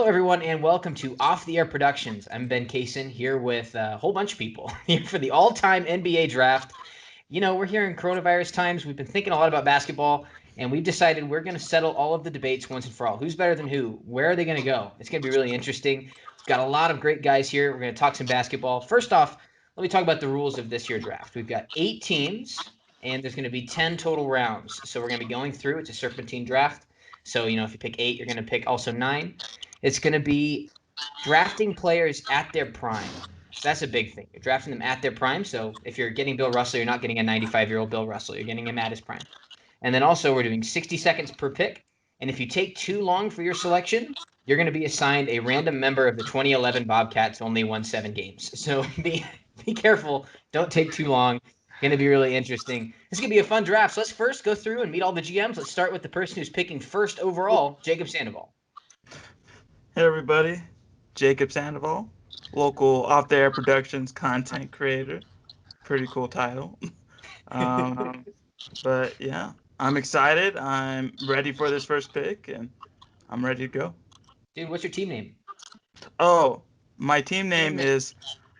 Hello, everyone, and welcome to Off the Air Productions. I'm Ben Kaysen here with a whole bunch of people here for the all-time NBA draft. You know, we're here in coronavirus times. We've been thinking a lot about basketball, and we've decided we're going to settle all of the debates once and for all. Who's better than who? Where are they going to go? It's going to be really interesting. We've got a lot of great guys here. We're going to talk some basketball. First off, let me talk about the rules of this year draft. We've got 8 teams, and there's going to be 10 total rounds. So we're going to be going through. It's a serpentine draft. So, if you pick 8, you're going to pick also 9. It's going to be drafting players at their prime. So that's a big thing. You're drafting them at their prime. So if you're getting Bill Russell, you're not getting a 95-year-old Bill Russell. You're getting him at his prime. And then also we're doing 60 seconds per pick. And if you take too long for your selection, you're going to be assigned a random member of the 2011 Bobcats who only won 7 games. So be careful. Don't take too long. Going to be really interesting. This is going to be a fun draft. So let's first go through and meet all the GMs. Let's start with the person who's picking first overall, Jacob Sandoval. Hey everybody, Jacob Sandoval, local Off the Air Productions content creator. Pretty cool title. Um, but yeah, I'm excited. I'm ready for this first pick, and I'm ready to go. Dude, what's your team name? Oh, my team name is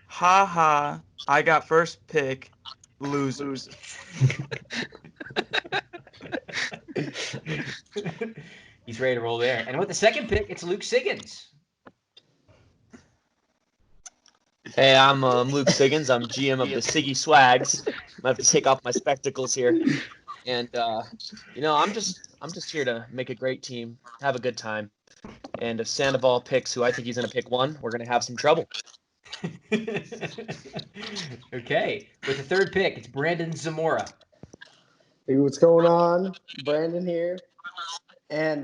Ha Ha. I got first pick, losers. He's ready to roll there. And with the second pick, it's Luke Siggins. Hey, I'm Luke Siggins. I'm GM of the Siggy Swags. I have to take off my spectacles here, and I'm just here to make a great team, have a good time. And if Sandoval picks who I think he's going to pick one, we're going to have some trouble. Okay, with the third pick, it's Brandon Zamora. Hey, what's going on? Brandon here, and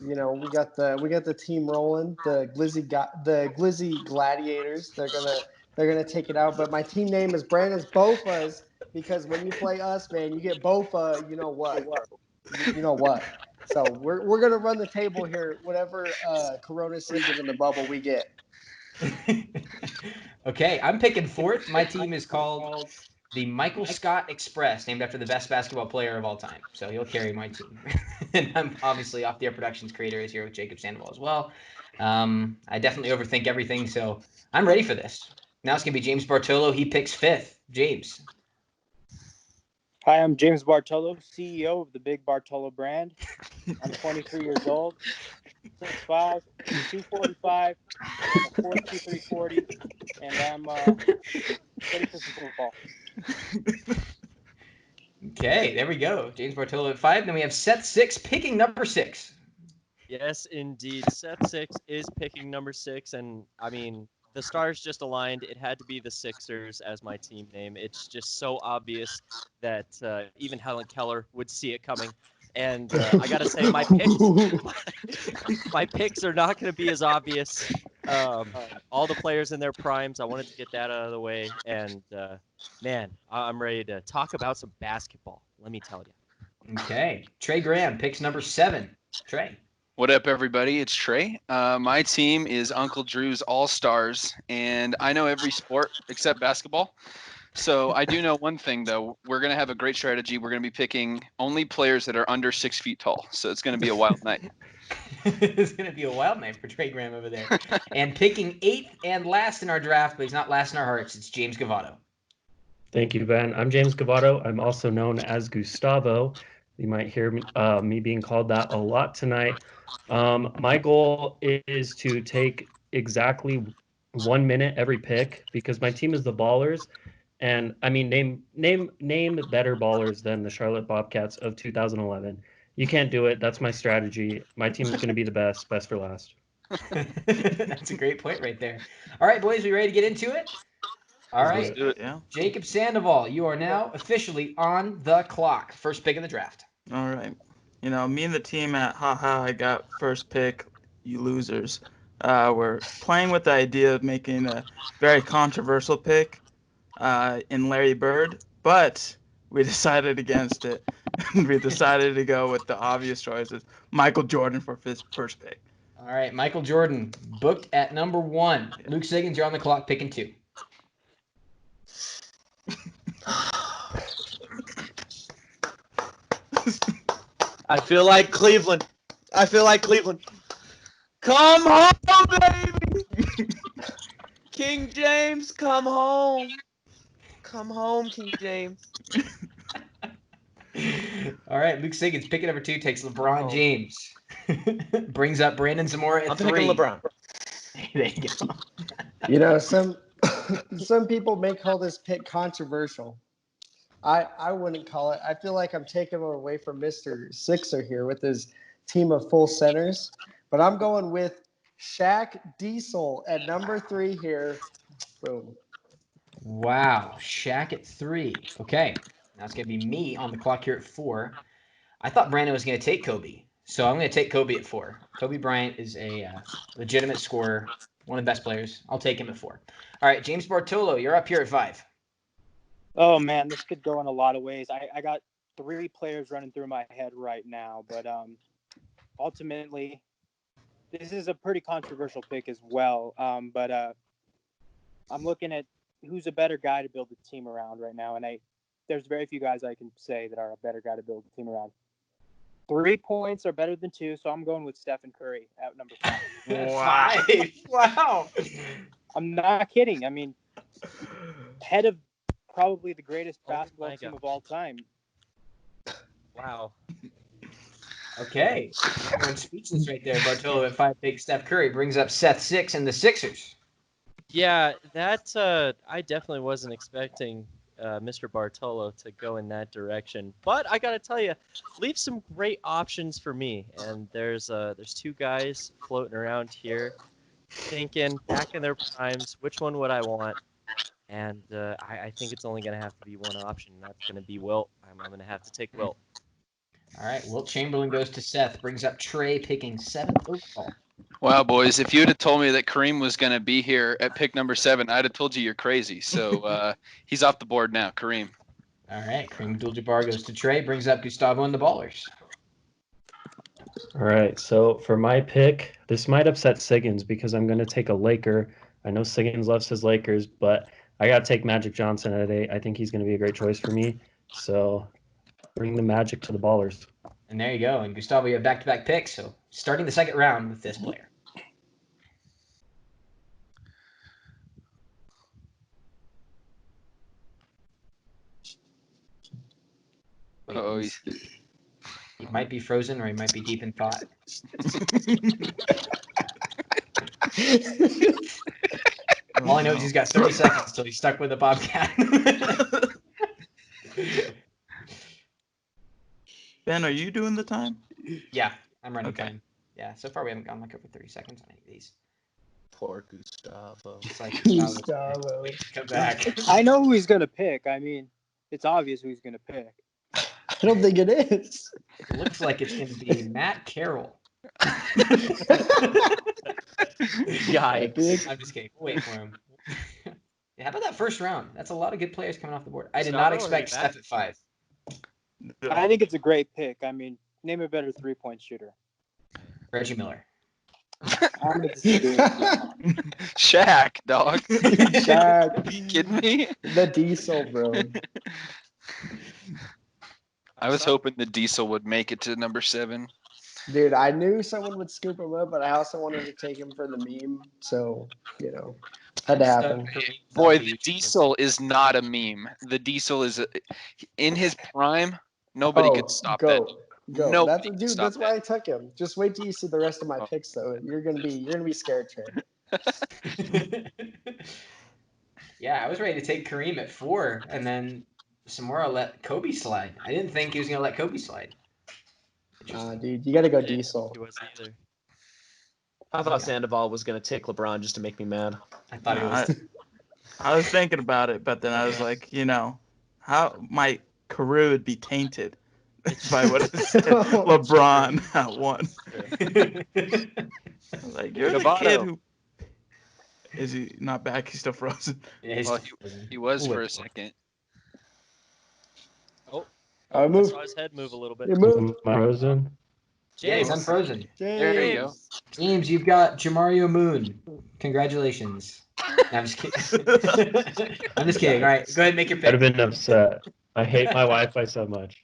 we got the team rolling. The Glizzy Gladiators. They're gonna take it out. But my team name is Brandon's Bofas because when you play us, man, you get Bofa. You know what? You know what? So we're gonna run the table here. Whatever Corona season in the bubble we get. Okay, I'm picking fourth. My team is called the Michael Scott Express, named after the best basketball player of all time. So he'll carry my team. And I'm obviously Off the Air Productions creator is here with Jacob Sandoval as well. I definitely overthink everything, so I'm ready for this. Now it's going to be James Bartolo. He picks fifth. James. Hi, I'm James Bartolo, CEO of the Big Bartolo brand. I'm 23 years old, 6'5", 245, 4.2340, and I'm ready for some football. Okay, there we go. James Bartolo at 5. Then we have Seth 6 picking number 6. Yes, indeed. Seth 6 is picking number 6, and I mean, the stars just aligned. It had to be the Sixers as my team name. It's just so obvious that even Helen Keller would see it coming. And I gotta say, my picks are not going to be as obvious. All the players in their primes. I wanted to get that out of the way, and man, I'm ready to talk about some basketball. Let me tell you. Okay, Trey Graham picks number 7. Trey. What up, everybody? It's Trey. My team is Uncle Drew's All-Stars, and I know every sport except basketball. So I do know one thing, though. We're going to have a great strategy. We're going to be picking only players that are under 6 feet tall. So it's going to be a wild night. It's going to be a wild night for Trey Graham over there. And picking 8th and last in our draft, but he's not last in our hearts, it's James Gavato. Thank you, Ben. I'm James Gavato. I'm also known as Gustavo. You might hear me being called that a lot tonight. My goal is to take exactly 1 minute every pick because my team is the Ballers. And I mean, name better ballers than the Charlotte Bobcats of 2011. You can't do it. That's my strategy. My team is going to be the best for last. That's a great point right there. All right, boys, we ready to get into it? All right. Let's do it. Yeah. Jacob Sandoval, you are now officially on the clock. First pick of the draft. All right. Me and the team at Haha, I got first pick, you losers. We're playing with the idea of making a very controversial pick in Larry Bird, but we decided against it. We decided to go with the obvious choices, Michael Jordan for first pick. All right, Michael Jordan booked at number 1. Luke Siggins, you're on the clock picking 2. I feel like Cleveland. Come home, baby. King James, come home. Come home, King James. All right, Luke Siggins, pick at number 2, takes LeBron Oh. James. Brings up Brandon Zamora at I'm 3. picking LeBron. There you go. You know, some people may call this pick controversial. I wouldn't call it. I feel like I'm taking away from Mr. Sixer here with his team of full centers, but I'm going with Shaq Diesel at number 3 here. Boom. Wow, Shaq at 3. Okay, now it's going to be me on the clock here at 4. I thought Brandon was going to take Kobe, so I'm going to take Kobe at 4. Kobe Bryant is a legitimate scorer, one of the best players. I'll take him at 4. All right, James Bartolo, you're up here at 5. Oh man, this could go in a lot of ways. I got 3 players running through my head right now, but ultimately, this is a pretty controversial pick as well. But I'm looking at who's a better guy to build a team around right now, and there's very few guys I can say that are a better guy to build a team around. 3 points are better than 2, so I'm going with Stephen Curry at number 5. Wow. 5. Wow. I'm not kidding. I mean, head of probably the greatest Oh basketball my team gosh. of all time. Wow. Okay. Everyone's speechless right there. Bartolo at 5 takes Steph Curry, brings up Seth 6 and the Sixers. Yeah, that I definitely wasn't expecting Mr. Bartolo to go in that direction. But I gotta tell you, leave some great options for me. And there's 2 guys floating around here, thinking back in their primes, which one would I want? And I think it's only gonna have to be one option, and that's gonna be Wilt. I'm gonna have to take Wilt. All right, Wilt Chamberlain goes to Seth, brings up Trey, picking 7th overall. Wow, boys! If you would have told me that Kareem was going to be here at pick number 7, I'd have told you you're crazy. So he's off the board now, Kareem. All right, Kareem Abdul-Jabbar goes to Trey, brings up Gustavo and the Ballers. All right, so for my pick, this might upset Siggins because I'm going to take a Laker. I know Siggins loves his Lakers, but I got to take Magic Johnson at 8. I think he's going to be a great choice for me. So bring the Magic to the Ballers. And there you go. And Gustavo, you have back-to-back picks, so starting the second round with this player. Oh, He might be frozen or he might be deep in thought. All I know is he's got 30 seconds till he's stuck with a Bobcat. Ben, are you doing the time? Yeah, I'm running Okay. time. Yeah, so far we haven't gone like over 30 seconds on any of these. Poor Gustavo. It's like Gustavo. come back. I know who he's gonna pick. I mean, it's obvious who he's gonna pick. I don't think it is. It looks like it's going to be Matt Carroll. Yikes. I'm just kidding. We'll wait for him. Yeah, how about that first round? That's a lot of good players coming off the board. I did not Gustavo, are you expect back? Steph at 5. I think it's a great pick. I mean, name a better 3-point shooter. Reggie Miller. I'm gonna disagree with you. Shaq, dog. Shaq. Are you kidding me? The Diesel, bro. I was hoping the Diesel would make it to number 7. Dude, I knew someone would scoop him up, but I also wanted to take him for the meme. So, had to happen. Boy, the Diesel is not a meme. The Diesel is in his prime. Nobody could stop that. Go. Nobody could Dude, stop that's why I took him. Just wait till you see the rest of my picks, though. You're gonna be scared, Trey. Yeah, I was ready to take Kareem at 4, and then Samora let Kobe slide. I didn't think he was going to let Kobe slide. Dude, you gotta go I didn't Diesel. think he was either. I thought Sandoval was going to take LeBron just to make me mad. I thought it was. I was thinking about it, but then I was like, how my career would be tainted if I would have said LeBron at 1. Like, you're the kid who. Is he not back? He's still frozen. Yeah, he's Well, still frozen. he was for a second. Oh, I I moved. saw his head move a little bit. You moved. Am I frozen? Yeah, he's James. unfrozen. There you go. James, you've got Jamario Moon. Congratulations. No, I'm just kidding. I'm just kidding. All right, go ahead and make your I'd pick. have been upset. I hate my Wi-Fi so much.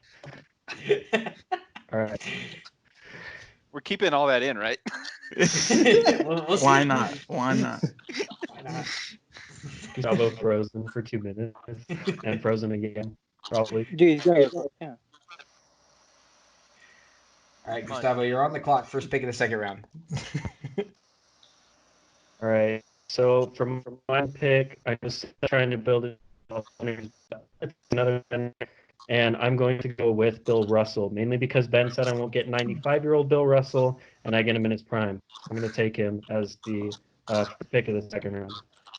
All right. We're keeping all that in, right? We'll see. Why not? Why not? Why not? Gustavo frozen for 2 minutes and frozen again, probably. Dude, he's gonna get yeah. All right, Gustavo, you're on the clock. First pick of the second round. All right. So from my pick, I'm just trying to build another, and I'm going to go with Bill Russell, mainly because Ben said I won't get 95-year-old Bill Russell, and I get him in his prime. I'm going to take him as the pick of the second round.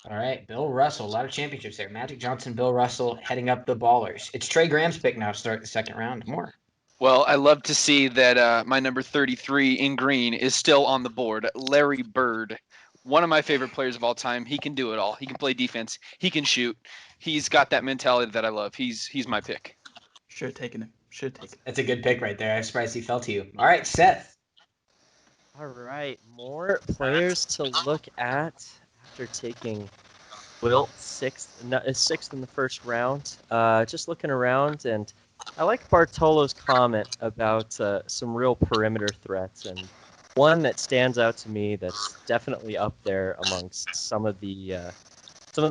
All right, Bill Russell, a lot of championships there. Magic Johnson, Bill Russell heading up the Ballers. It's Trey Graham's pick now to start the second round. More. Well, I love to see that my number 33 in green is still on the board. Larry Bird, one of my favorite players of all time. He can do it all. He can play defense. He can shoot. He's got that mentality that I love. He's my pick. Should have taken him. Should have taken him. That's a good pick right there. I'm surprised he fell to you. All right, Seth. All right, more players to look at after taking Wilt sixth in the first round. Just looking around, and I like Bartolo's comment about some real perimeter threats, and one that stands out to me that's definitely up there amongst some of the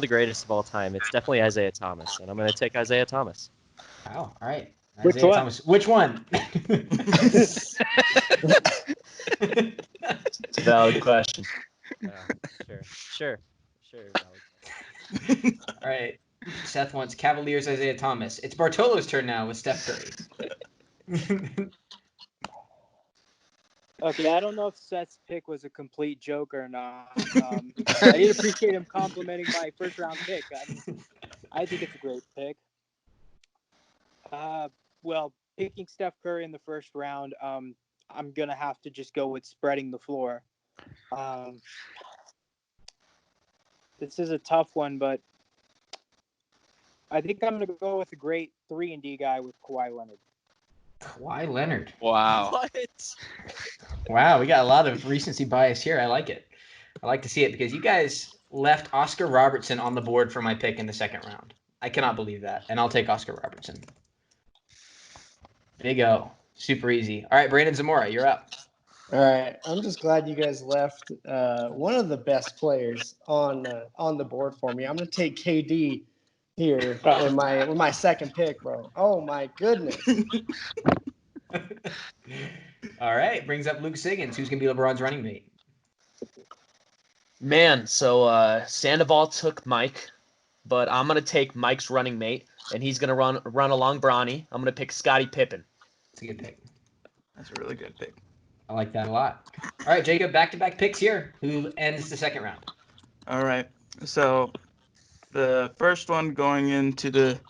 greatest of all time. It's definitely Isaiah Thomas, and I'm going to take Isaiah Thomas. Wow. All right. Which Isaiah one? Thomas. Which one? It's a valid question. Sure. All right. Seth wants Cavaliers Isaiah Thomas. It's Bartolo's turn now with Steph Curry. Okay, I don't know if Seth's pick was a complete joke or not. I did appreciate him complimenting my first round pick. I think it's a great pick. Well, picking Steph Curry in the first round, I'm gonna have to just go with spreading the floor. This is a tough one, but I think I'm gonna go with a great 3-and-D guy with Kawhi Leonard. Kawhi Leonard. Wow. What? Wow, we got a lot of recency bias here. I like it. I like to see it because you guys left Oscar Robertson on the board for my pick in the second round. I cannot believe that. And I'll take Oscar Robertson. Big O. Super easy. All right, Brandon Zamora, you're up. All right, I'm just glad you guys left one of the best players on the board for me. I'm gonna take KD here in my second pick, bro. Oh my goodness. All right, brings up Luke Siggins, who's going to be LeBron's running mate. Man, so Sandoval took Mike, but I'm gonna take Mike's running mate, and he's gonna run along Bronny. I'm gonna pick Scottie Pippen. It's a good pick. That's a really good pick. I like that a lot. All right, Jacob, back-to-back picks here. Who ends the second round? All right. So the first one going into the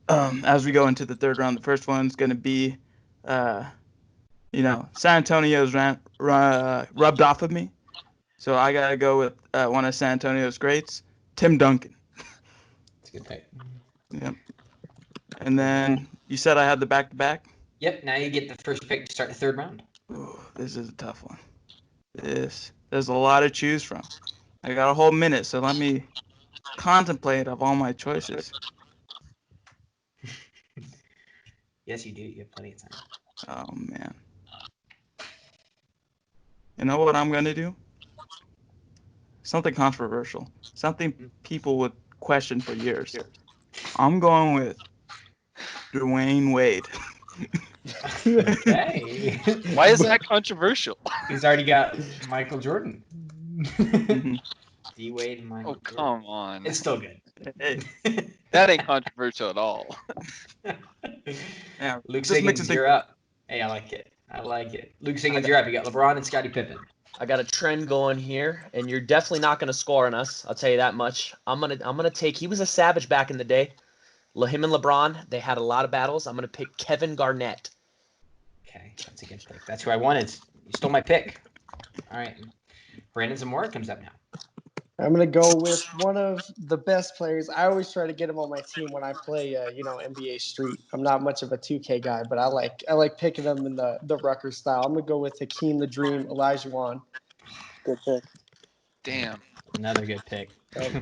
as we go into the third round, the first one's going to be, San Antonio's rubbed off of me. So I got to go with one of San Antonio's greats, Tim Duncan. It's a good pick. Yep. And then you said I had the back-to-back? Yep, now you get the first pick to start the third round. Ooh, this is a tough one. There's a lot to choose from. I got a whole minute, so let me contemplate of all my choices. Yes, you do. You have plenty of time. Oh, man. You know what I'm going to do? Something controversial. Something people would question for years. I'm going with Dwayne Wade. Okay. Why is that controversial? He's already got Michael Jordan. Mhm. D Wade and Michael Oh, Jordan. come on. It's still good. Hey, That ain't controversial at all. yeah, Luke just mix Siggins, it. you're up. Hey, I like it. Luke Siggins, you're up. You got LeBron and Scottie Pippen. I got a trend going here, and you're definitely not gonna score on us. I'll tell you that much. I'm gonna take. He was a savage back in the day. Him and LeBron, they had a lot of battles. I'm gonna pick Kevin Garnett. Okay, that's a good pick. That's who I wanted. You stole my pick. All right. Brandon Zamora comes up now. I'm gonna go with one of the best players. I always try to get him on my team when I play, NBA Street. I'm not much of a 2K guy, but I like picking them in the Rucker style. I'm gonna go with Hakeem the Dream, Olajuwon. Good pick. Damn. Another good pick.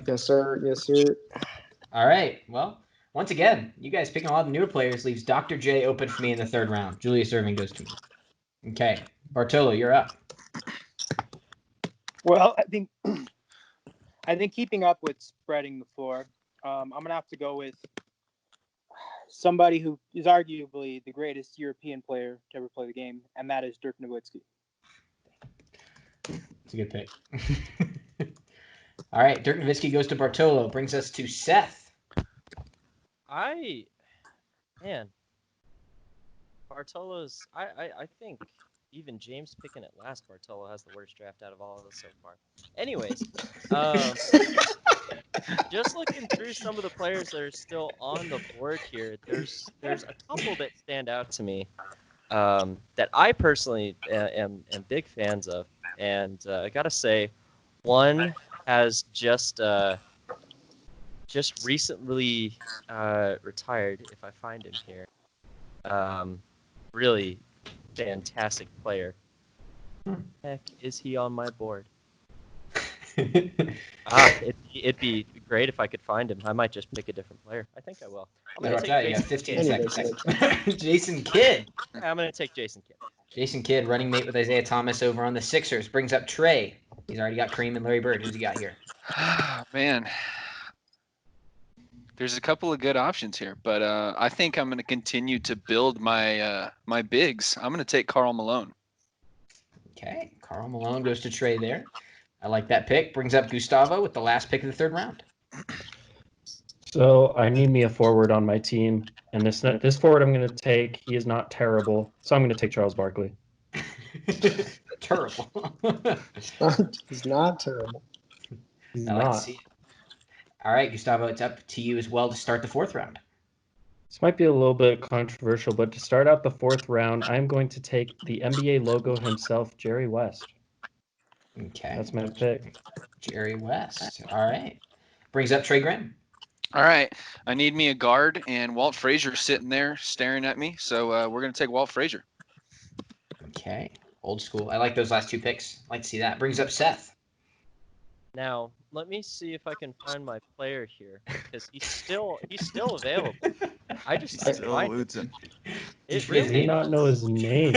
Yes, sir. Yes, sir. All right. Well, once again, you guys picking a lot of newer players leaves Dr. J open for me in the third round. Julius Irving goes to me. Okay. Bartolo, you're up. Well, I think keeping up with spreading the floor, I'm gonna have to go with somebody who is arguably the greatest European player to ever play the game, and that is Dirk Nowitzki. It's a good pick. All right, Dirk Nowitzki goes to Bartolo. Brings us to Seth. Man, Bartolo's. I think even James picking it last, Bartolo has the worst draft out of all of us so far. Anyways, just looking through some of the players that are still on the board here, there's a couple that stand out to me that I personally am big fans of, and I gotta say, one has just recently retired. If I find him here, really fantastic player. Heck, is he on my board? It'd be great if I could find him. I might just pick a different player. I think I will. I'm gonna Watch take out, you got Jason 15 Kidd. seconds. Jason Kidd. I'm gonna take Jason Kidd. Jason Kidd, running mate with Isaiah Thomas over on the Sixers, brings up Trey. He's already got Kareem and Larry Bird. Who's he got here? Man, there's a couple of good options here, but I think I'm going to continue to build my my bigs. I'm going to take Karl Malone. Okay, Karl Malone goes to Trey there. I like that pick. Brings up Gustavo with the last pick of the third round. So I need me a forward on my team, and this forward I'm going to take. He is not terrible, so I'm going to take Charles Barkley. Terrible. He's not terrible. He's I like to not. see it. All right, Gustavo, it's up to you as well to start the fourth round. This might be a little bit controversial, but to start out the fourth round, I'm going to take the NBA logo himself, Jerry West. Okay. That's my pick. Jerry West. All right. Brings up Trey Graham. All right, I need me a guard, and Walt Frazier's sitting there staring at me, so we're going to take Walt Frazier. Okay. Old school. I like those last two picks. I like to see that. Brings up Seth. Now, let me see if I can find my player here because he's still available. I just can't Still find eludes him. him. It Does he really not know his name?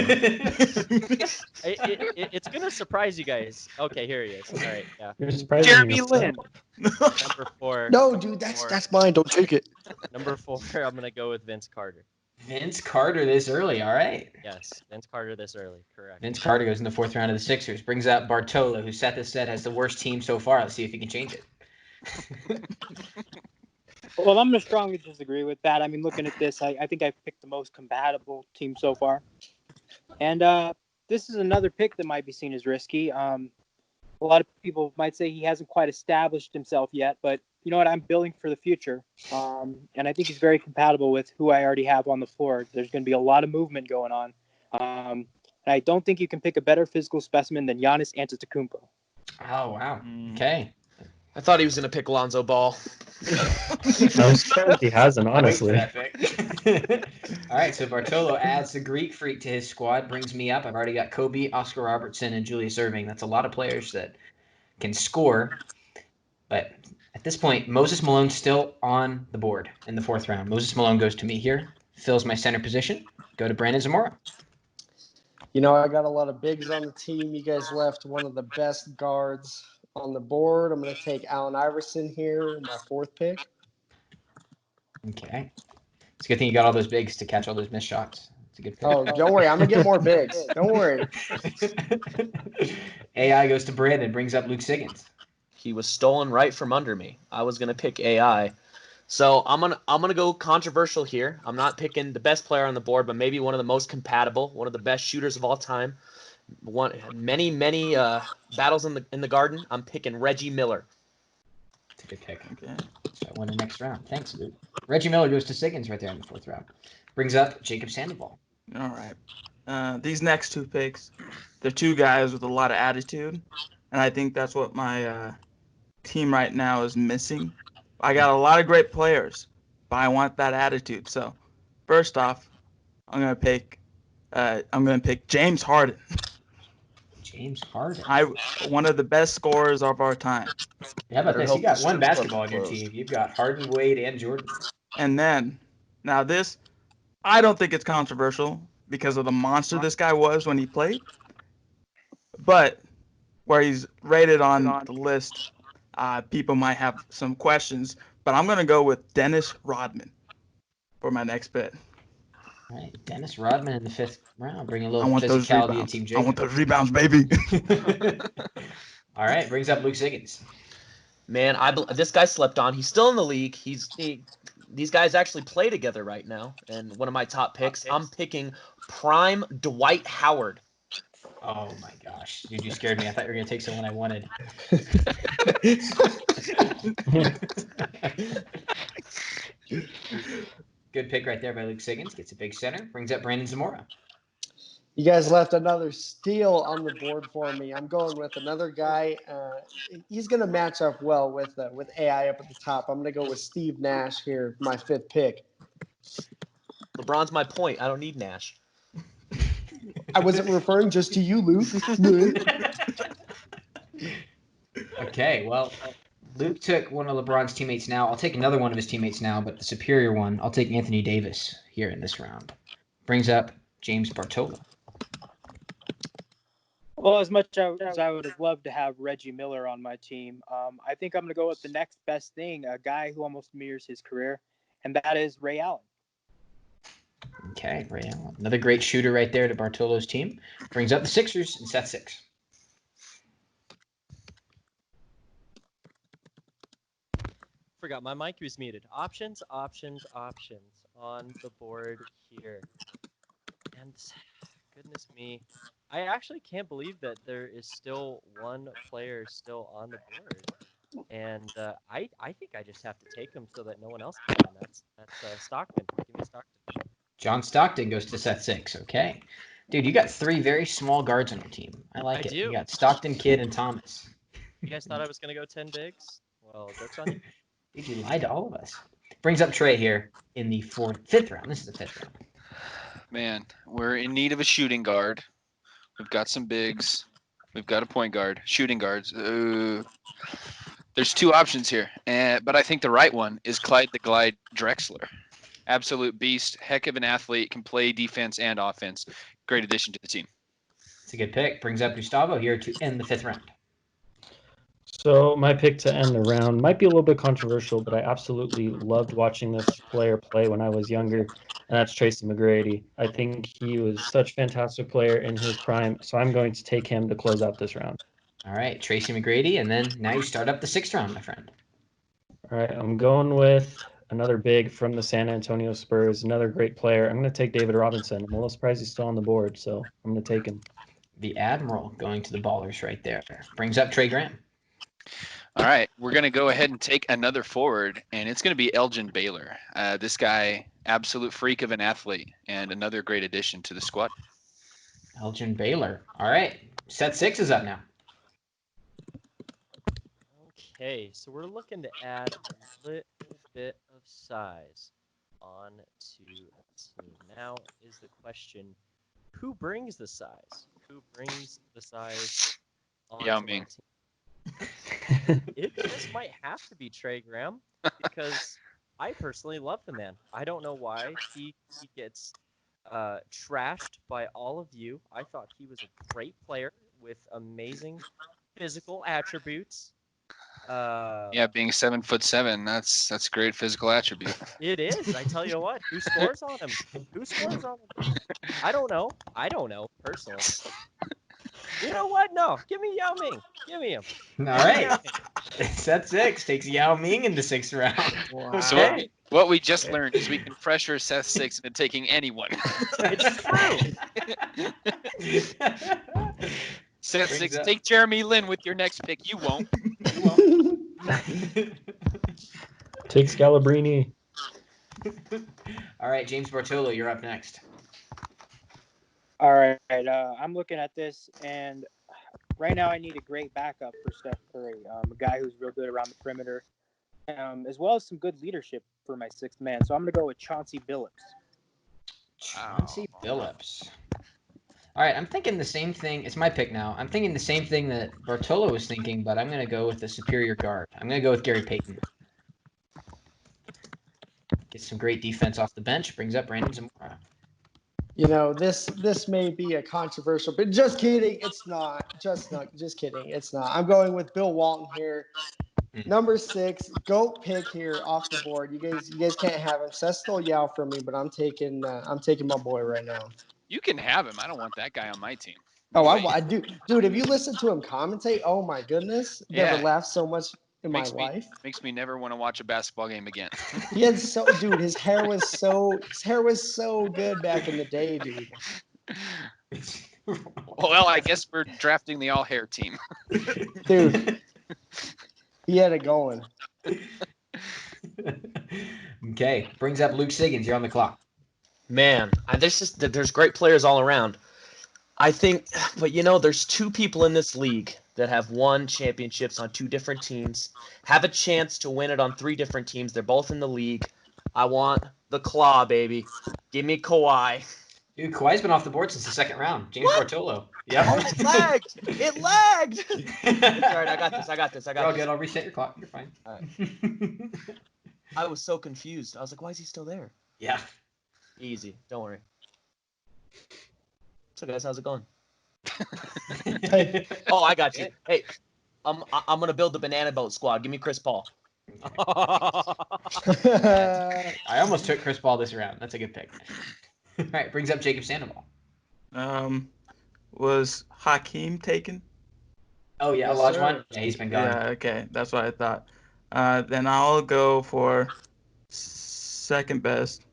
it's gonna surprise you guys. Okay, here he is. All right, yeah. You're surprising Jeremy yourself. Lin. Number 4. No, dude, that's mine. Don't take it. Number 4. I'm gonna go with Vince Carter. Vince Carter this early. All right. Yes, Vince Carter this early. Correct. Vince Carter goes in the fourth round of the Sixers. Brings up Bartolo, who Seth has said has the worst team so far. Let's see if he can change it. Well, I'm going to strongly disagree with that. I mean, looking at this, I think I picked the most compatible team so far. And this is another pick that might be seen as risky. A lot of people might say he hasn't quite established himself yet, but you know what? I'm building for the future. And I think he's very compatible with who I already have on the floor. There's going to be a lot of movement going on. And I don't think you can pick a better physical specimen than Giannis Antetokounmpo. Oh, wow. Okay. I thought he was going to pick Lonzo Ball. I'm surprised he hasn't, honestly. Wait for that pick. All right, so Bartolo adds the Greek freak to his squad, brings me up. I've already got Kobe, Oscar Robertson, and Julius Erving. That's a lot of players that can score. But at this point, Moses Malone's still on the board in the fourth round. Moses Malone goes to me here, fills my center position. Go to Brandon Zamora. You know, I got a lot of bigs on the team. You guys left one of the best guards on the board. I'm going to take Allen Iverson here, my fourth pick. Okay. It's a good thing you got all those bigs to catch all those missed shots. It's a good pick. Oh, don't worry. I'm going to get more bigs. Don't worry. AI goes to Brandon, brings up Luke Siggins. He was stolen right from under me. I was gonna pick AI, so I'm gonna go controversial here. I'm not picking the best player on the board, but maybe one of the most compatible, one of the best shooters of all time. Many battles in the garden. I'm picking Reggie Miller. It's a good pick. Okay. So I won the next round. Thanks, Luke. Reggie Miller goes to Siggins right there in the fourth round. Brings up Jacob Sandoval. All right. These next two picks, they're two guys with a lot of attitude, and I think that's what my team right now is missing. I got a lot of great players, but I want that attitude. So, first off, I'm gonna pick James Harden. James Harden. One of the best scorers of our time. Yeah, but Better this, you hope got the one strip club basketball on your closed. team. You've got Harden, Wade, and Jordan. And then, now this, I don't think it's controversial because of the monster this guy was when he played. But where he's rated on the list, people might have some questions. But I'm going to go with Dennis Rodman for my next bet. All right, Dennis Rodman in the 5th round, bringing a I little want those physicality to rebounds. Team I want Jacob. those rebounds, baby. All right, brings up Luke Siggins. Man, this guy slept on. He's still in the league. These guys actually play together right now. And one of my top picks, I'm picking prime Dwight Howard. Oh my gosh, dude, you scared me. I thought you were gonna take someone I wanted. Good pick right there by Luke Siggins. Gets a big center. Brings up Brandon Zamora. You guys left another steal on the board for me. I'm going with another guy. He's going to match up well with AI up at the top. I'm going to go with Steve Nash here, my 5th pick. LeBron's my point. I don't need Nash. I wasn't referring just to you, Luke. Okay, well, Luke took one of LeBron's teammates now. I'll take another one of his teammates now, but the superior one. I'll take Anthony Davis here in this round. Brings up James Bartolo. Well, as much as I would have loved to have Reggie Miller on my team, I think I'm going to go with the next best thing, a guy who almost mirrors his career, and that is Ray Allen. Okay, Ray Allen. Another great shooter right there to Bartolo's team. Brings up the Sixers in set 6. Forgot my mic was muted. Options on the board here. And goodness me, I actually can't believe that there is still one player still on the board. And I think I just have to take him so that no one else can. That's Stockton. Give me Stockton. John Stockton goes to set 6. Okay. Dude, you got 3 very small guards on your team. I like it. do. You got Stockton, Kidd, and Thomas. You guys thought I was gonna go 10 bigs? Well, joke's on you. Dude, you lied to all of us. Brings up Trey here in the 5th round. This is the 5th round. Man, we're in need of a shooting guard. We've got some bigs. We've got a point guard. Shooting guards. There's 2 options here, but I think the right one is Clyde the Glide Drexler. Absolute beast, heck of an athlete, can play defense and offense. Great addition to the team. It's a good pick. Brings up Gustavo here to end the 5th round. So my pick to end the round might be a little bit controversial, but I absolutely loved watching this player play when I was younger, and that's Tracy McGrady. I think he was such a fantastic player in his prime, so I'm going to take him to close out this round. All right, Tracy McGrady, and then now you start up the 6th round, my friend. All right, I'm going with another big from the San Antonio Spurs, another great player. I'm going to take David Robinson. I'm a little surprised he's still on the board, so I'm going to take him. The Admiral going to the Ballers right there. Brings up Trey Graham. All right, we're going to go ahead and take another forward, and it's going to be Elgin Baylor. This guy, absolute freak of an athlete, and another great addition to the squad. Elgin Baylor. All right, set 6 is up now. Okay, so we're looking to add a little bit of size on to the team. Now is the question, who brings the size? Who brings the size onto Yao my Ming. team? It just might have to be Trey Graham because I personally love the man. I don't know why he gets trashed by all of you. I thought he was a great player with amazing physical attributes. Yeah, being 7'7", that's a great physical attribute. It is. I tell you what. Who scores on him? Who scores on him? I don't know. I don't know personally. You know what? No, give me Yao Ming. Give me him. All right, set 6 takes Yao Ming in the 6th round. Wow. So Okay. what we just learned is we can pressure Seth 6 into taking anyone. It's true. Seth Brings 6, up- take Jeremy Lin with your next pick. You won't. You won't. Take Scalabrini. All right, James Bartolo, you're up next. All right, I'm looking at this, and right now I need a great backup for Steph Curry, a guy who's real good around the perimeter, as well as some good leadership for my 6th man. So I'm going to go with Chauncey Billups. Chauncey Billups. All right, I'm thinking the same thing. It's my pick now. I'm thinking the same thing that Bartolo was thinking, but I'm going to go with the superior guard. I'm going to go with Gary Payton. Gets some great defense off the bench. Brings up Brandon Zamora. this may be a controversial, but just kidding. It's not. Just kidding. It's not. I'm going with Bill Walton here. Number 6, GOAT pick here off the board. You guys can't have him. Seth's still Yao for me, but I'm taking my boy right now. You can have him. I don't want that guy on my team. Oh, Wait. I do, dude. If you listen to him commentate, oh my goodness, never Yeah. laughed so much in my Makes life. me never want to watch a basketball game again. He had dude. His hair was so good back in the day, dude. Well, I guess we're drafting the all hair team. Dude, he had it going. Okay, brings up Luke Siggins. You're on the clock. Man, there's great players all around. I think, but there's 2 people in this league that have won championships on 2 different teams, have a chance to win it on 3 different teams. They're both in the league. I want the claw, baby. Give me Kawhi. Dude, Kawhi's been off the board since the 2nd round. James Bartolo. Yep. Oh, it lagged. It lagged. Sorry, I got this. You're all good. I'll reset your clock. You're fine. All right. I was so confused. I was like, why is he still there? Yeah. Easy. Don't worry. So, guys, how's it going? Oh, I got you. Hey, I'm gonna build the banana boat squad. Give me Chris Paul. I almost took Chris Paul this round. That's a good pick. All right, brings up Jacob Sandoval. Was Hakeem taken? Oh yeah, Yes, Olajuwon. sir. Yeah, he's been gone. Yeah, okay, that's what I thought. Then I'll go for second best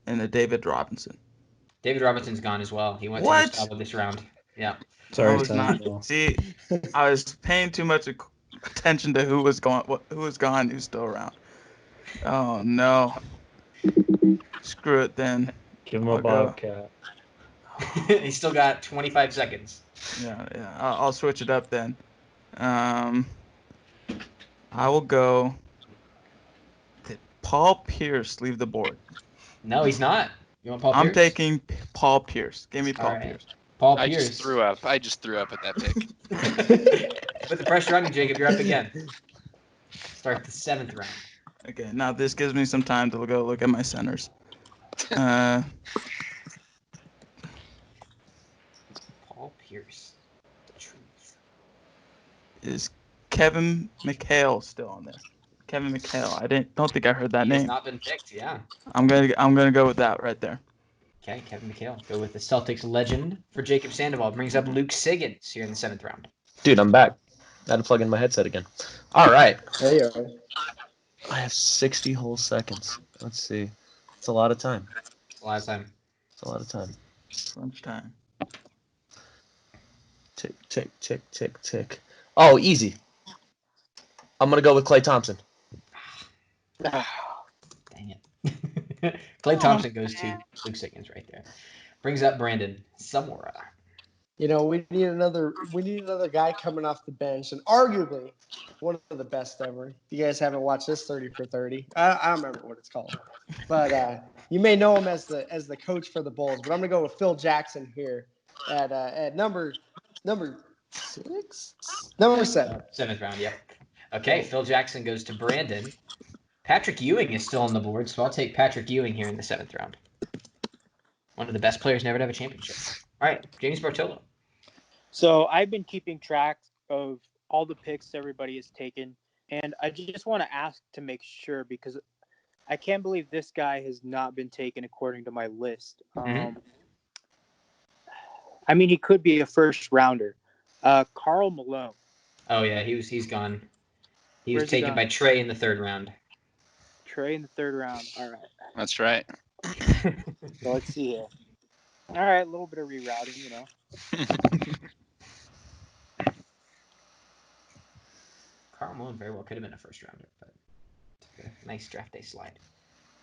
and a David Robinson. David Robinson's gone as well. He went What? to Gustavo this round. Yeah. Sorry, I was not. Samuel. See, I was paying too much attention to who was gone, who's still around. Oh no. Screw it then. Give him I'll a go. bobcat. He's still got 25 seconds. Yeah. I'll switch it up then. I will go. Did Paul Pierce leave the board? No, he's not. You want Paul Pierce? I'm taking Paul Pierce. Give me Paul All right. Pierce. Paul I Pierce. just threw up. I just threw up at that pick. Put the pressure on you, Jacob. You're up again. Start the 7th round. Okay, now this gives me some time to go look at my centers. Paul Pierce. The truth. Is Kevin McHale still on there? Kevin McHale. Don't think I heard that He has name. not been picked. Yeah. I'm gonna go with that right there. Okay, Kevin McHale. Go with the Celtics legend for Jacob Sandoval. Brings up Luke Siggins here in the 7th round. Dude, I'm back. I had to plug in my headset again. All right. There you are. I have 60 whole seconds. Let's see. It's a lot of time. Last time. It's a lot of time. Lunch time. Tick, tick, tick, tick, tick. Oh, easy. I'm going to go with Klay Thompson. Dang it. Klay Thompson goes to Luke Siggins right there. Brings up Brandon Samora. We need another guy coming off the bench, and arguably one of the best ever. You guys haven't watched this 30 for 30. I don't remember what it's called, but you may know him as the coach for the Bulls. But I'm gonna go with Phil Jackson here at number 6, number 7. 7th round. Yep. Okay, Phil Jackson goes to Brandon. Patrick Ewing is still on the board, so I'll take Patrick Ewing here in the 7th round. One of the best players never to have a championship. All right, James Bartolo. So I've been keeping track of all the picks everybody has taken, and I just want to ask to make sure because I can't believe this guy has not been taken according to my list. I mean, he could be a first rounder. Karl Malone. Oh yeah, he's gone. He was Where's he taken gone? by Trey in the 3rd round. Trey in the 3rd round. All right. That's right. So let's see here. All right, a little bit of rerouting, Karl Malone very well could have been a first rounder, but nice draft day slide.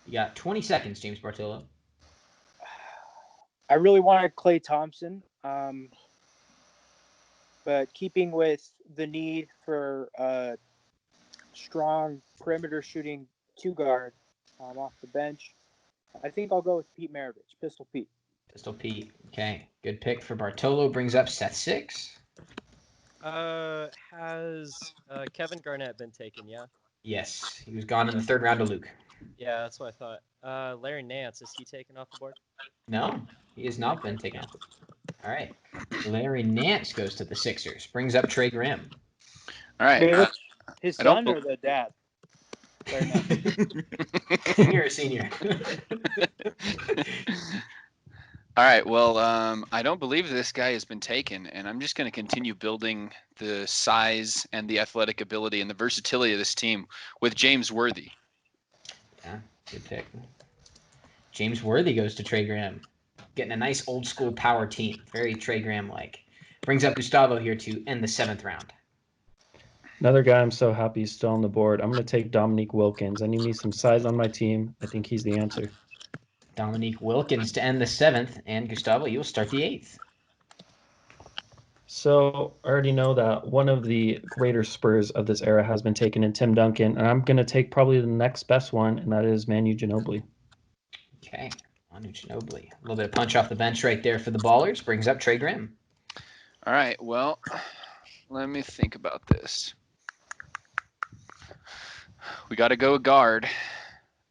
You got 20 seconds, James Bartolo. I really wanted Klay Thompson, but keeping with the need for a strong perimeter shooting 2-guard off the bench, I think I'll go with Pete Maravich, Pistol Pete. Pistol Pete. Okay, good pick for Bartolo. Brings up Seth 6. Has Kevin Garnett been taken? Yeah. Yes, he was gone in the 3rd round to Luke. Yeah, that's what I thought. Larry Nance, is he taken off the board? No, he has not been taken off. All right. Larry Nance goes to the Sixers. Brings up Trey Graham. All right. Wait, which his I don't son or the dad? Larry Nance. Junior or senior? All right. Well, I don't believe this guy has been taken, and I'm just going to continue building the size and the athletic ability and the versatility of this team with James Worthy. Yeah, good pick. James Worthy goes to Trey Graham. Getting a nice old school power team. Very Trey Graham like. Brings up Gustavo here to end the 7th round. Another guy I'm so happy he's still on the board. I'm going to take Dominique Wilkins. I need me some size on my team. I think he's the answer. Dominique Wilkins to end the 7th. And Gustavo, you'll start the 8th. So I already know that one of the greater Spurs of this era has been taken in Tim Duncan, and I'm going to take probably the next best one, and that is Manu Ginobili. Okay, Manu Ginobili. A little bit of punch off the bench right there for the Ballers. Brings up Trey Graham. All right. Well, let me think about this. We got to go guard,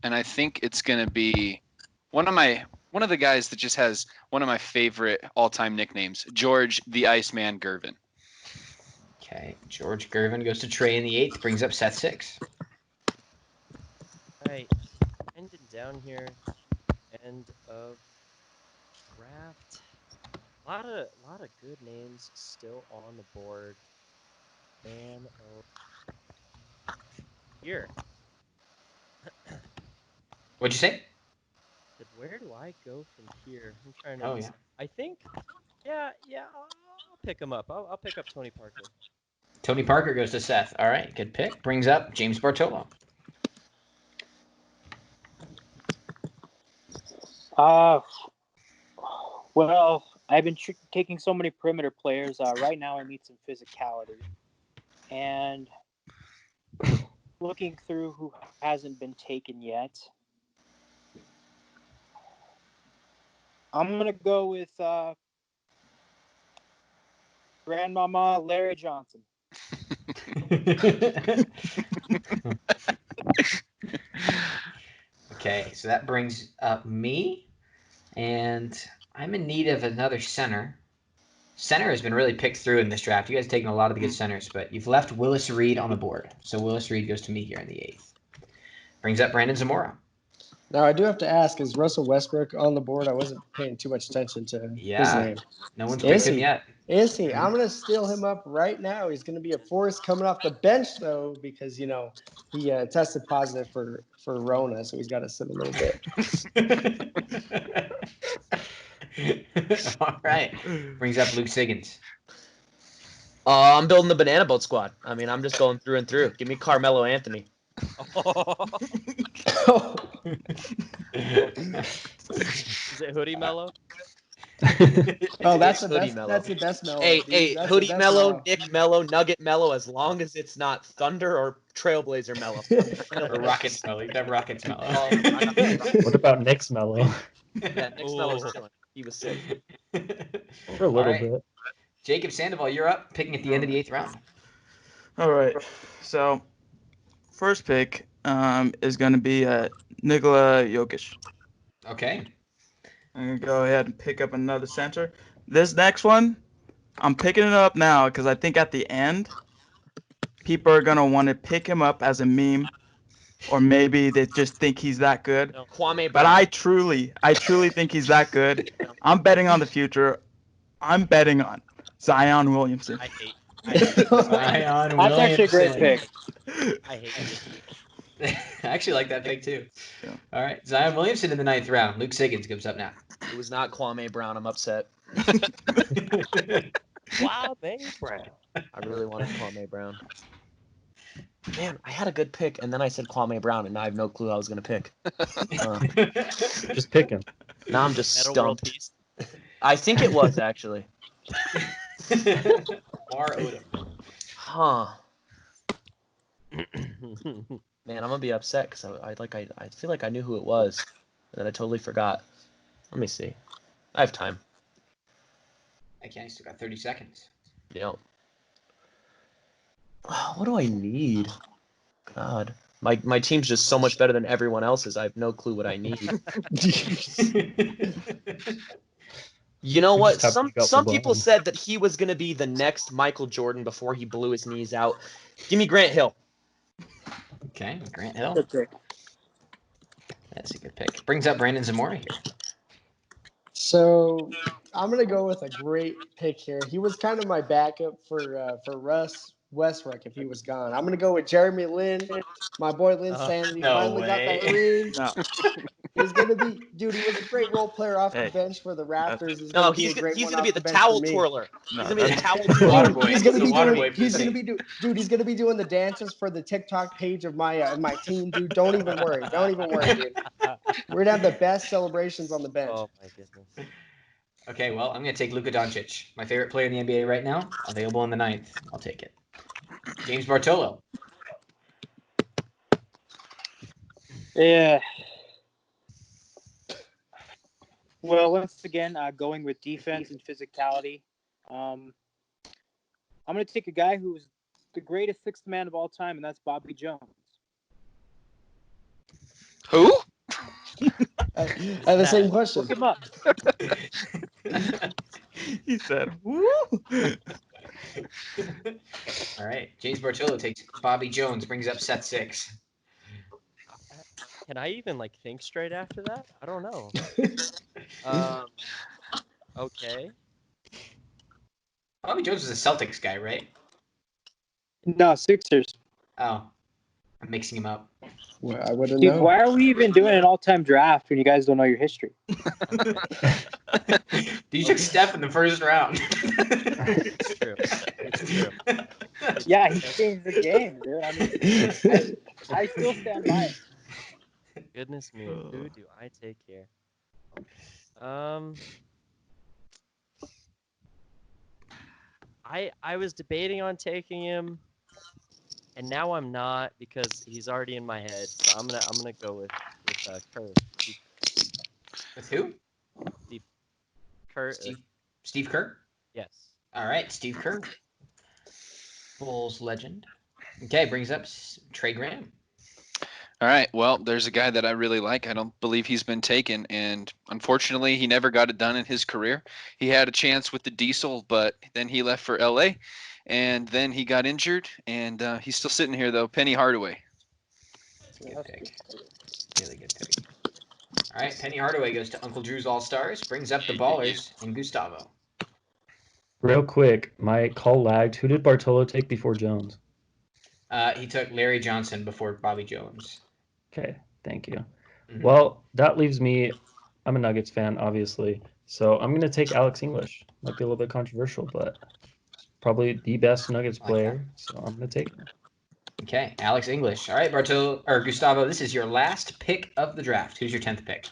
and I think it's going to be one of the guys that just has one of my favorite all-time nicknames, George the Iceman Gervin. Okay, George Gervin goes to Trey in the 8th. Brings up Seth 6. All right, ending down here, end of draft. A lot of good names still on the board. Man of here. What'd you say? Said, where do I go from here? I'm trying to. Oh, yeah. I think, yeah. I'll pick him up. I'll pick up Tony Parker. Tony Parker goes to Seth. All right, good pick. Brings up James Bartolo. Well, I've been taking so many perimeter players. Right now, I need some physicality. And looking through who hasn't been taken yet, I'm going to go with Grandmama Larry Johnson. Okay, so that brings up me, and I'm in need of another center. Center has been really picked through in this draft. You guys have taken a lot of the good centers, but you've left Willis Reed on the board. So Willis Reed goes to me here in the 8th. Brings up Brandon Zamora. Now, I do have to ask, is Russell Westbrook on the board? I wasn't paying too much attention to his Yeah, name. no one's Is picked him he? yet. Is he? I'm going to steal him up right now. He's going to be a force coming off the bench, though, because, he tested positive for Rona, so he's got to sit a little bit. All right. Brings up Luke Siggins. I'm building the banana boat squad. I mean, I'm just going through and through. Give me Carmelo Anthony. Is it Hoodie Mello? Oh, that's It's the Hoodie best. Mello. That's the best Mello. Hey, dude. hey, That's the Hoodie best Mello, Nick Mello, Nugget Mello, as long as it's not Thunder or Trailblazer Mello. Or Rockets Mellow. You have Rockets Mellow. What about Nick's Mello? Yeah, Nick's Mello's killing. He was sick. For a little All right. bit. Jacob Sandoval, you're up, picking at the end of the 8th round. All right. So, first pick is going to be Nikola Jokic. Okay. I'm going to go ahead and pick up another center. This next one, I'm picking it up now because I think at the end, people are going to want to pick him up as a meme, or maybe they just think he's that good. No, Kwame But Brown. I truly think he's that good. I'm betting on the future. I'm betting on Zion Williamson. I hate Zion That's actually a great Williamson. pick. I hate you. I actually like that pick too. Yeah. All right. Zion Williamson in the 9th round. Luke Siggins comes up now. It was not Kwame Brown. I'm upset. Kwame Brown. I really wanted Kwame Brown. Man, I had a good pick, and then I said Kwame Brown, and now I have no clue who I was going to pick. Just pick him. Now I'm just Metal World stumped. Peace. I think it was, actually. Mar Odom. Huh. Man, I'm gonna be upset because I feel like I knew who it was, and then I totally forgot. Let me see. I have time. Okay, I still got 30 seconds. Yep. What do I need? God. My team's just so much better than everyone else's. I have no clue what I need. You know You what? just have to pick up Some LeBron. people said that he was going to be the next Michael Jordan before he blew his knees out. Give me Grant Hill. Okay, Grant Hill. Good pick. That's a good pick. Brings up Brandon Zamora here. So I'm gonna go with a great pick here. He was kind of my backup for Russ Westbrook if he was gone. I'm gonna go with Jeremy Lin, my boy Lin Sanity. No Finally got that way. ring. No. He's gonna be, dude. He was a great role player off the Hey, bench for the Raptors. He's No, gonna be a great he's one gonna be off the the bench for towel me. twirler. No, He's gonna be the that's- towel The twirler. water Dude, boy. he's gonna The be water doing. boy for He's the gonna city. dude. He's gonna be doing the dances for the TikTok page of my team, dude. Don't even worry. Don't even worry, dude. We're gonna have the best celebrations on the bench. Oh my goodness. Okay, well, I'm going to take Luka Doncic, my favorite player in the NBA right now, available in the ninth. I'll take it. James Bartolo. Yeah. Well, once again, going with defense and physicality. I'm going to take a guy who's the greatest sixth man of all time, and that's Bobby Jones. Who? I had the same question. Look him up. he said, "Woo." All right, James Bartolo takes Bobby Jones, brings up set 6. Can I even like think straight after that? I don't know. Okay. Bobby Jones was a Celtics guy, right? No, Sixers. Oh, I'm mixing him up. Well, I wouldn't Dude, know. why are we even doing an all-time draft when you guys don't know your history? You took Steph in the first round. It's true. It's true. Yeah, he changed the game, dude. I mean, I still stand by it. Goodness me, who do I take here? I was debating on taking him, and now I'm not because he's already in my head. So I'm gonna go with Kerr. With who? Kerr. Steve Kerr? Yes. All right, Steve Kerr. Bulls legend. Okay, brings up Trey Graham. All right. Well, there's a guy that I really like. I don't believe he's been taken, and unfortunately, he never got it done in his career. He had a chance with the Diesel, but then he left for LA, and then he got injured, and he's still sitting here though. Penny Hardaway. That's a good pick. Really good pick. All right, Penny Hardaway goes to Uncle Drew's All Stars, brings up the Ballers and Gustavo. Real quick, my call lagged. Who did Bartolo take before Jones? He took Larry Johnson before Bobby Jones. Okay, thank you. Mhm. Well, that leaves me. I'm a Nuggets fan, obviously, so I'm gonna take Alex English. Might be a little bit controversial, but probably the best Nuggets I like that. player, so I'm gonna take him. Okay, Alex English. All right, Bartolo or Gustavo, this is your last pick of the draft. Who's your 10th pick?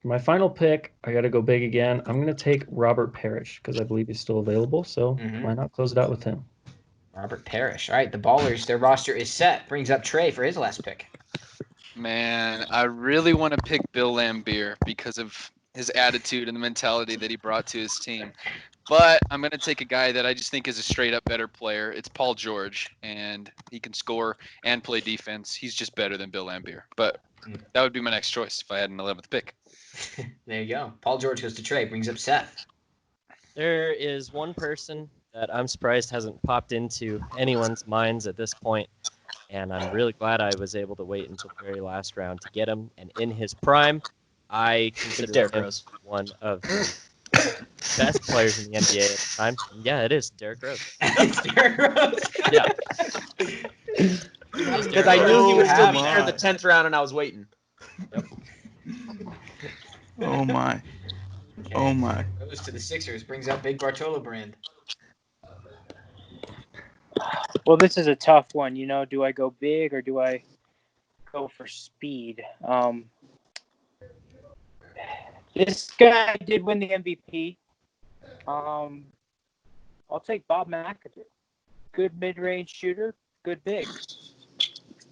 For my final pick, I got to go big again. I'm gonna take Robert Parrish because I believe he's still available. So why not close it out with him? Robert Parrish. All right, the Ballers, their roster is set. Brings up Trey for his last pick. Man, I really want to pick Bill Laimbeer because of his attitude and the mentality that he brought to his team. But I'm going to take a guy that I just think is a straight up better player. It's Paul George, and he can score and play defense. He's just better than Bill Laimbeer. But that would be my next choice if I had an 11th pick. There you go. Paul George goes to Trey. Brings up Seth. There is one person that I'm surprised hasn't popped into anyone's minds at this point, and I'm really glad I was able to wait until the very last round to get him. And in his prime, I consider Derrick him Rose. one of the best players in the NBA at the time. Yeah, it is Derrick Rose. It's Derrick Rose. Yeah. Because I knew he would still be there in the my. 10th round, and I was waiting. Yep. Oh my. Okay. Oh my. Goes to the Sixers. Brings up Big Bartolo brand. Well, this is a tough one. You know, do I go big or do I go for speed? This guy did win the MVP. I'll take Bob McAdoo. Good mid-range shooter, good big.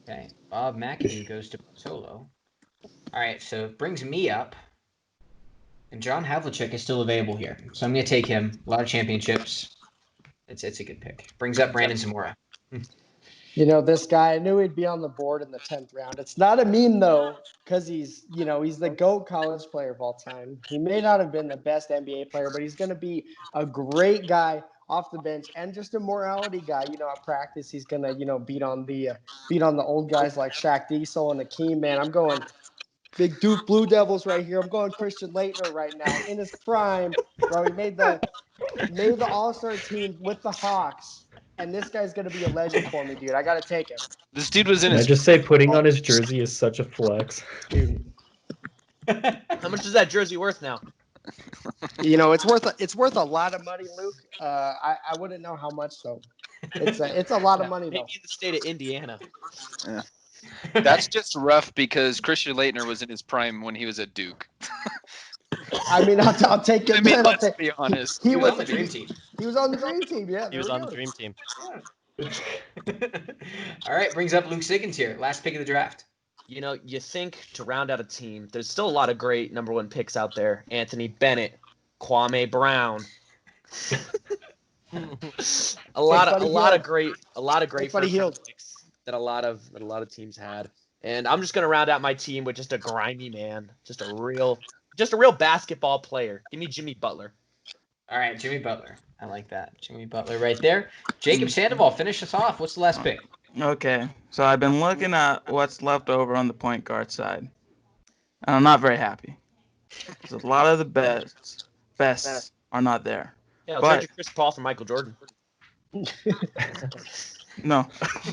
Okay. Bob McAdoo goes to Bartolo. All right, so it brings me up. And John Havlicek is still available here. So I'm going to take him. A lot of championships. It's a good pick. Brings up Brandon Zamora. This guy, I knew he'd be on the board in the 10th round. It's not a meme, though, because he's the GOAT college player of all time. He may not have been the best NBA player, but he's going to be a great guy off the bench and just a morality guy. At practice, he's going to, beat on the old guys like Shaq Diesel and Akeem, man. I'm going big Duke Blue Devils right here. I'm going Christian Laettner right now in his prime, bro. He made the All-Star team with the Hawks. And this guy's going to be a legend for me, dude. I got to take him. This dude was in Can I his. just say putting on his jersey is such a flex? Dude, How much is that jersey worth now? it's worth a lot of money, Luke. I wouldn't know how much though. It's a lot of money Maybe though. in the state of Indiana. That's just rough because Christian Laettner was in his prime when he was at Duke. I mean, I'll take it. I mean, man. let's be honest. He He was was on the dream team. He was on the dream team. Yeah, He was on the dream team. All right, brings up Luke Siggins here. Last pick of the draft. You think to round out a team, there's still a lot of great number one picks out there. Anthony Bennett, Kwame Brown. a lot of great Buddy first round Hield. picks that a lot of teams had. And I'm just gonna round out my team with just a grimy man, just a real basketball player. Give me Jimmy Butler. All right, Jimmy Butler. I like that. Jimmy Butler right there. Jacob Sandoval, finish us off. What's the last pick? Okay, so I've been looking at what's left over on the point guard side, and I'm not very happy. 'Cause a lot of the bests are not there. Yeah, I'll But- trade you Chris Paul for Michael Jordan. No,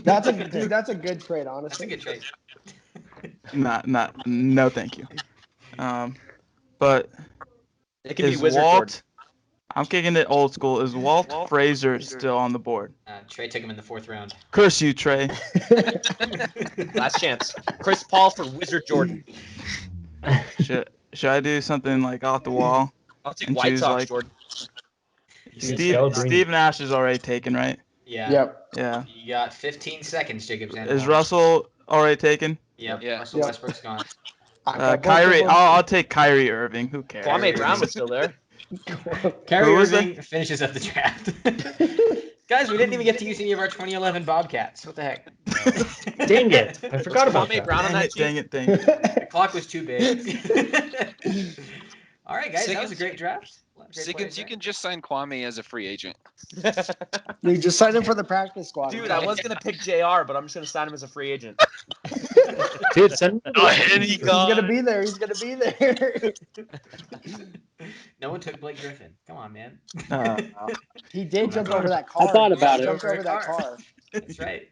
That's a good trade, That's a honestly. good trade. no, thank you. But It can be is Wizard Walt? Jordan. I'm kicking it old school. Is Walt Frazier still on the board? Trey took him in the 4th round. Curse you, Trey. Last chance. Chris Paul for Wizard Jordan. Should I do something like off the wall? I'll take And White choose, Sox like- Jordan. Steve Nash is already taken, right? Yeah. Yep. Yeah. You got 15 seconds, Jacob Sandoval. Is Russell already taken? Yep. Yeah. Russell Yep. Westbrook's gone. I got both of Kyrie. them. I'll take Kyrie Irving. Who cares? Kwame Brown was still there. Kyrie was Irving finishes up the draft. Guys, we didn't even get to use any of our 2011 Bobcats. What the heck? Dang it! I forgot about Kwame that. Brown on that team. Dang it. The clock was too big. All right, guys, that was a great draft. Great Siggins, players you there. can just sign Kwame as a free agent. You just signed him for the practice squad. Dude, I was gonna pick JR, but I'm just gonna sign him as a free agent. Dude, send me He's gonna be there. He's gonna be there. No one took Blake Griffin. Come on, man. He did jump over that car. I thought He about it. jumped over that car. That's right.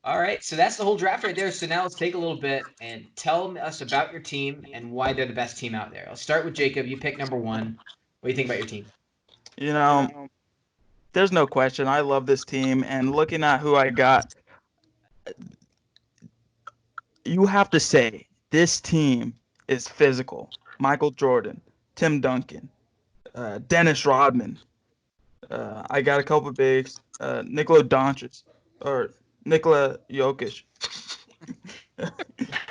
All right, so that's the whole draft right there. So now let's take a little bit and tell us about your team and why they're the best team out there. I'll start with Jacob. You pick number 1. What do you think about your team? There's no question. I love this team, and looking at who I got, you have to say this team is physical. Michael Jordan, Tim Duncan, Dennis Rodman. I got a couple of bigs. Nikola Doncic or Nikola Jokic. Doesn't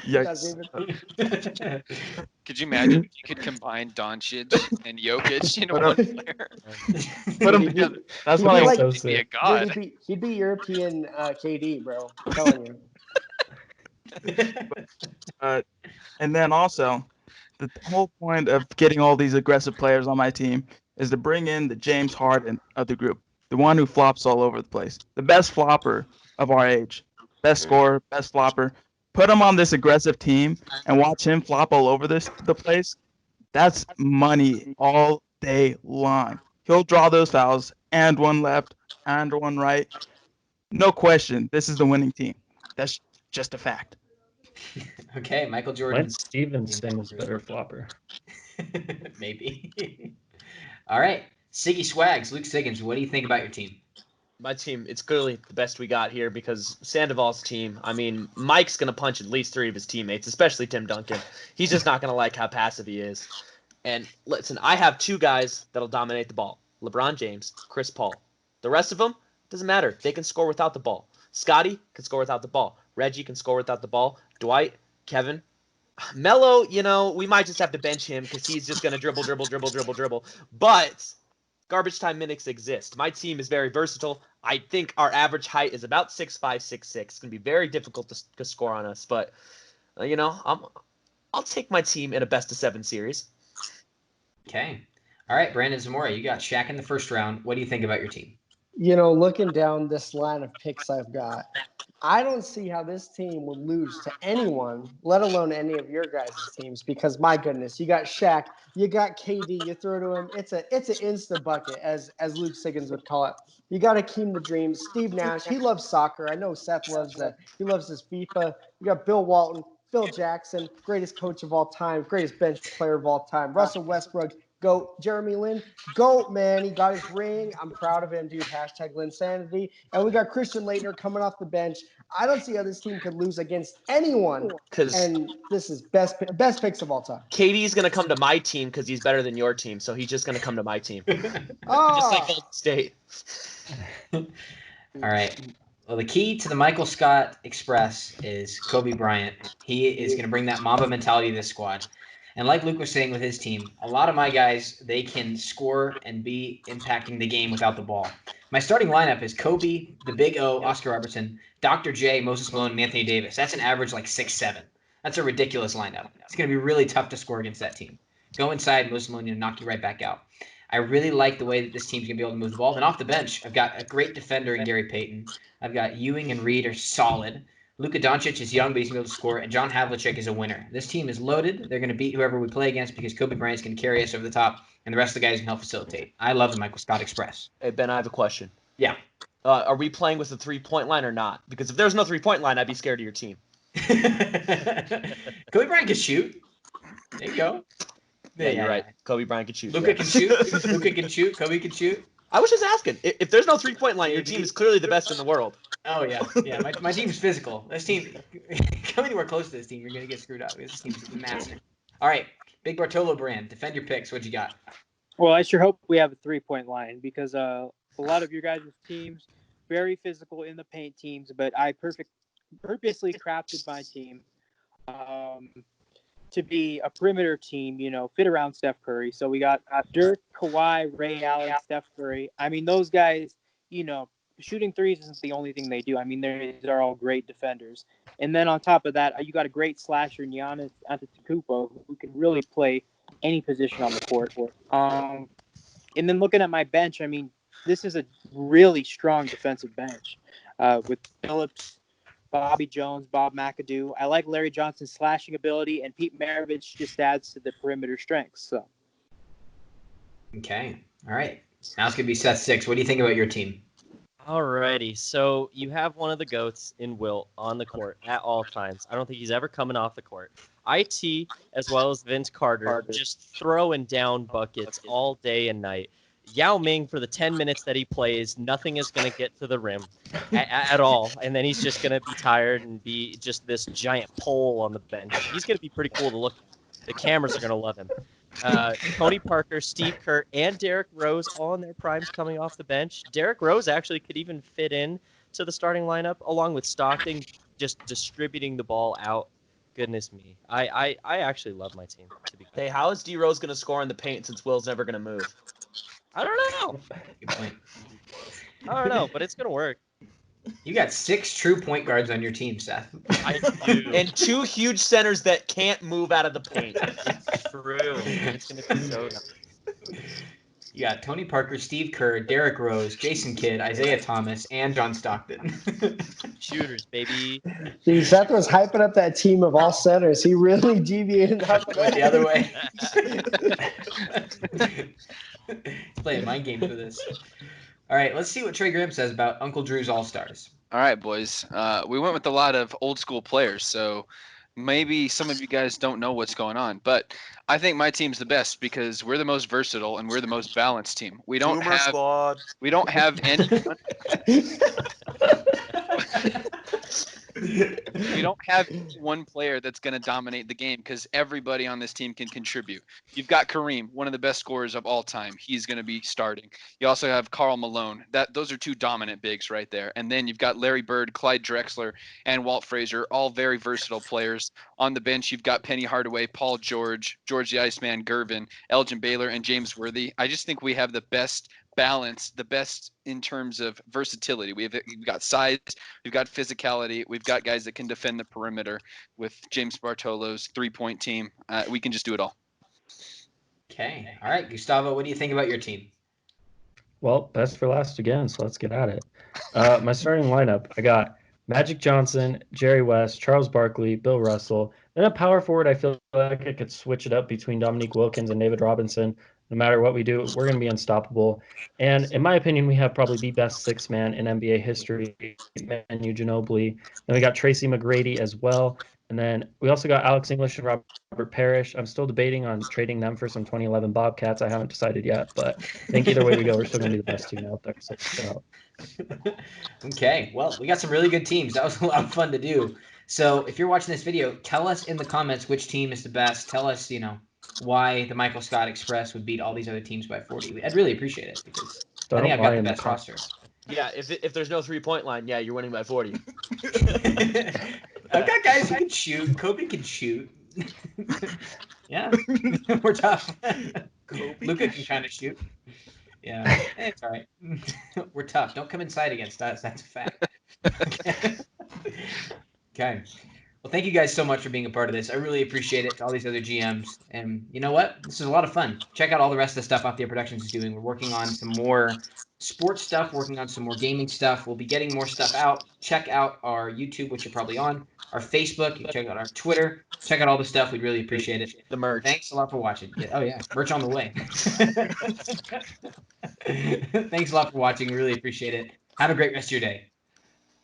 Yikes. even- Could you imagine if you could combine Doncic and Jokic in Put one up- player? Put them together. That's He'd what be I like- so He'd be a sick. god. Dude, he'd be European KD, bro. I'm telling you. And then also, the whole point of getting all these aggressive players on my team is to bring in the James Harden of the group, the one who flops all over the place, the best flopper of our age, best scorer, best flopper. Put him on this aggressive team and watch him flop all over the place. That's money all day long. He'll draw those fouls and one left and one right. No question, this is the winning team. That's just a fact. Okay, Michael Jordan. Lance Stevenson is better flopper. Maybe. All right, Siggy Swags, Luke Siggins, what do you think about your team? My team, it's clearly the best we got here because Sandoval's team, I mean, Mike's going to punch at least 3 of his teammates, especially Tim Duncan. He's just not going to like how passive he is. And listen, I have 2 guys that'll dominate the ball. LeBron James, Chris Paul. The rest of them, doesn't matter. They can score without the ball. Scotty can score without the ball. Reggie can score without the ball. Dwight, Kevin. Melo, we might just have to bench him because he's just going to dribble. But garbage time minutes exist. My team is very versatile. I think our average height is about 6'5", 6'6". It's gonna be very difficult to score on us, but I'll take my team in a best of 7 series. Okay. All right, Brandon Zamora, you got Shaq in the first round. What do you think about your team? Looking down this line of picks I've got, I don't see how this team would lose to anyone, let alone any of your guys' teams, because my goodness, you got Shaq, you got KD, you throw to him, it's an insta bucket, as Luke Siggins would call it. You got Akeem the Dream, Steve Nash, he loves soccer. I know Seth loves he loves his FIFA. You got Bill Walton, Phil Jackson, greatest coach of all time, greatest bench player of all time, Russell Westbrook, GOAT, Jeremy Lin, GOAT, man. He got his ring. I'm proud of him, dude. Hashtag Linsanity. And we got Christian Leitner coming off the bench. I don't see how this team could lose against anyone. And this is best picks of all time. KD's gonna come to my team because he's better than your team, so he's just gonna come to my team. Oh, Just like Golden State. All right. Well, the key to the Michael Scott Express is Kobe Bryant. He is going to bring that Mamba mentality to this squad. And like Luke was saying with his team, a lot of my guys, they can score and be impacting the game without the ball. My starting lineup is Kobe, the Big O, Oscar Robertson, Dr. J, Moses Malone, and Anthony Davis. That's an average like 6'7". That's a ridiculous lineup. It's going to be really tough to score against that team. Go inside, Moses Malone, and knock you right back out. I really like the way that this team's going to be able to move the ball. And off the bench, I've got a great defender in Gary Payton. I've got Ewing and Reed are solid. Luka Doncic is young, but he's going to be able to score. And John Havlicek is a winner. This team is loaded. They're going to beat whoever we play against because Kobe Bryant's going to carry us over the top, and the rest of the guys can help facilitate. I love the Michael Scott Express. Hey, Ben, I have a question. Yeah. Are we playing with a 3-point line or not? Because if there's no 3-point line, I'd be scared of your team. Kobe Bryant can shoot. There you go. Yeah, you're right. Kobe Bryant can shoot. Luka can shoot. Luka can shoot. Kobe can shoot. I was just asking. If there's no 3-point line, your team is clearly the best in the world. Oh, yeah. Yeah, my team's physical. This team, come anywhere close to this team, you're going to get screwed up. This team's massive. All right, Big Bartolo brand, defend your picks. What you got? Well, I sure hope we have a 3-point line because a lot of your guys' teams, very physical in the paint teams, but I purposely crafted my team to be a perimeter team, fit around Steph Curry. So we got Dirk, Kawhi, Ray Allen, Steph Curry. I mean, those guys, shooting threes isn't the only thing they do. I mean, they're all great defenders. And then on top of that, you got a great slasher, Giannis Antetokounmpo, who can really play any position on the court. And then looking at my bench, I mean, this is a really strong defensive bench with Phillips, Bobby Jones, Bob McAdoo. I like Larry Johnson's slashing ability, and Pete Maravich just adds to the perimeter strength. So, okay, all right. Now it's gonna be Seth 6. What do you think about your team? Alrighty, so you have one of the GOATs in Wilt on the court at all times. I don't think he's ever coming off the court. IT, as well as Vince Carter, just throwing down buckets all day and night. Yao Ming, for the 10 minutes that he plays, nothing is going to get to the rim at all. And then he's just going to be tired and be just this giant pole on the bench. He's going to be pretty cool to look at. The cameras are going to love him. Tony Parker, Steve Kerr, and Derrick Rose all in their primes coming off the bench. Derrick Rose actually could even fit in to the starting lineup, along with Stockton, just distributing the ball out. Goodness me. I actually love my team, to be Hey, how is D Rose going to score in the paint since Will's never going to move? I don't know. Good point. I don't know, but it's going to work. You got 6 true point guards on your team, Seth. I do. And 2 huge centers that can't move out of the paint. It's true. It's going to be so nice. You got Tony Parker, Steve Kerr, Derrick Rose, Jason Kidd, Isaiah Thomas, and John Stockton. Shooters, baby. Dude, Seth was hyping up that team of all centers. He really deviated up Went the other way. He's playing mind games with this. All right, let's see what Trey Graham says about Uncle Drew's All-Stars. All right, boys. We went with a lot of old school players, so maybe some of you guys don't know what's going on, but I think my team's the best because we're the most versatile and we're the most balanced team. We don't have any we don't have one player that's going to dominate the game because everybody on this team can contribute. You've got Kareem, one of the best scorers of all time. He's going to be starting. You also have Karl Malone. Those are 2 dominant bigs right there. And then you've got Larry Bird, Clyde Drexler, and Walt Frazier, all very versatile players. On the bench, you've got Penny Hardaway, Paul George, George the Iceman, Gervin, Elgin Baylor, and James Worthy. I just think we have the best balance, the best in terms of versatility. We've got size, we've got physicality, we've got guys that can defend the perimeter. With James Bartolo's 3-point team, we can just do it all. Okay. All right, Gustavo, what do you think about your team? Well, best for last again, so let's get at it. My starting lineup, I got Magic Johnson, Jerry West, Charles Barkley, Bill Russell. Then a power forward, I feel like I could switch it up between Dominique Wilkins and David Robinson. No matter what we do, we're going to be unstoppable. And in my opinion, we have probably the best six-man in NBA history, Manu Ginobili. Then we got Tracy McGrady as well. And then we also got Alex English and Robert Parrish. I'm still debating on trading them for some 2011 Bobcats. I haven't decided yet, but I think either way we go, we're still going to be the best team out there. So let's go. Okay, well, we got some really good teams. That was a lot of fun to do. So if you're watching this video, tell us in the comments which team is the best. Tell us, why the Michael Scott Express would beat all these other teams by 40. I'd really appreciate it because I think Don't I've got lie the in the best roster. Yeah, if there's no 3-point line, yeah, you're winning by 40. I've got guys who can shoot. Kobe can shoot. Yeah, we're tough. Luca can kind of shoot. Yeah, it's all right. We're tough. Don't come inside against us. That's a fact. Okay. Okay. Well, thank you guys so much for being a part of this. I really appreciate it to all these other GMs. And you know what? This is a lot of fun. Check out all the rest of the stuff Off the Air Productions is doing. We're working on some more sports stuff, working on some more gaming stuff. We'll be getting more stuff out. Check out our YouTube, which you're probably on, our Facebook. You can check out our Twitter. Check out all the stuff. We'd really appreciate it. The merch. Thanks a lot for watching. Yeah, oh, yeah. Merch on the way. Thanks a lot for watching. We really appreciate it. Have a great rest of your day.